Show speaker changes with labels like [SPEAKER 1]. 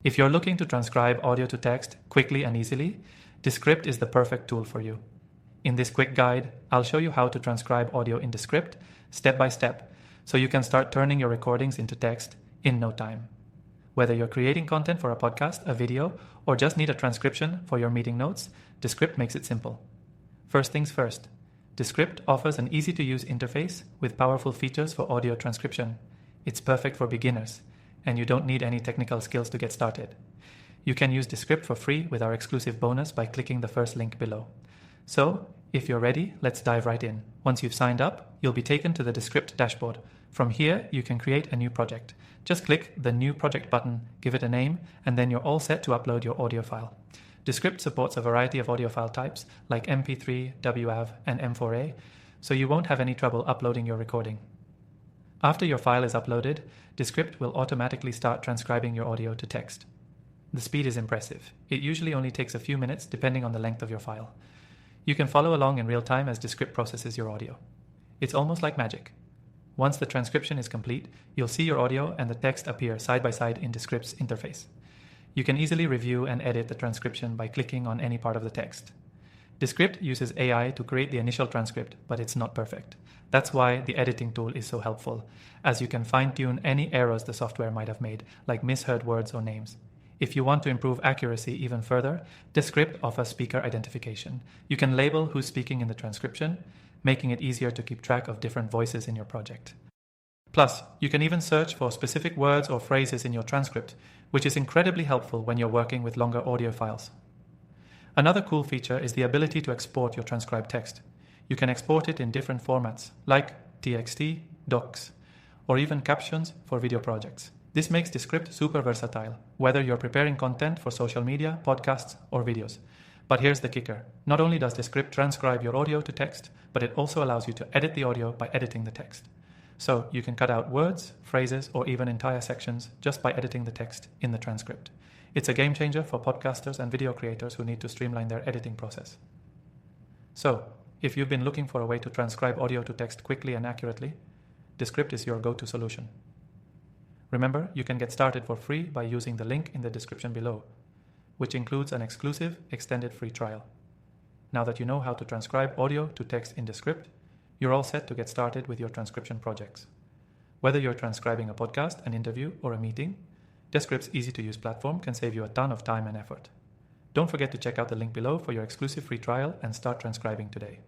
[SPEAKER 1] If you're looking to transcribe audio to text quickly and easily, Descript is the perfect tool for you. In this quick guide, I'll show you how to transcribe audio in Descript step by step, so you can start turning your recordings into text in no time. Whether you're creating content for a podcast, a video, or just need a transcription for your meeting notes, Descript makes it simple. First things first, Descript offers an easy-to-use interface with powerful features for audio transcription. It's perfect for beginners, and you don't need any technical skills to get started. You can use Descript for free with our exclusive bonus by clicking the first link below. So, if you're ready, let's dive right in. Once you've signed up, you'll be taken to the Descript dashboard. From here, you can create a new project. Just click the New Project button, give it a name, and then you're all set to upload your audio file. Descript supports a variety of audio file types like MP3, WAV, and M4A, so you won't have any trouble uploading your recording. After your file is uploaded, Descript will automatically start transcribing your audio to text. The speed is impressive. It usually only takes a few minutes depending on the length of your file. You can follow along in real time as Descript processes your audio. It's almost like magic. Once the transcription is complete, you'll see your audio and the text appear side by side in Descript's interface. You can easily review and edit the transcription by clicking on any part of the text. Descript uses AI to create the initial transcript, but it's not perfect. That's why the editing tool is so helpful, as you can fine-tune any errors the software might have made, like misheard words or names. If you want to improve accuracy even further, Descript offers speaker identification. You can label who's speaking in the transcription, making it easier to keep track of different voices in your project. Plus, you can even search for specific words or phrases in your transcript, which is incredibly helpful when you're working with longer audio files. Another cool feature is the ability to export your transcribed text. You can export it in different formats, like TXT, docs, or even captions for video projects. This makes Descript super versatile, whether you're preparing content for social media, podcasts, or videos. But here's the kicker. Not only does Descript transcribe your audio to text, but it also allows you to edit the audio by editing the text. So you can cut out words, phrases, or even entire sections just by editing the text in the transcript. It's a game changer for podcasters and video creators who need to streamline their editing process. So, if you've been looking for a way to transcribe audio to text quickly and accurately, Descript is your go-to solution. Remember, you can get started for free by using the link in the description below, which includes an exclusive extended free trial. Now that you know how to transcribe audio to text in Descript, you're all set to get started with your transcription projects. Whether you're transcribing a podcast, an interview, or a meeting, Descript's easy-to-use platform can save you a ton of time and effort. Don't forget to check out the link below for your exclusive free trial and start transcribing today.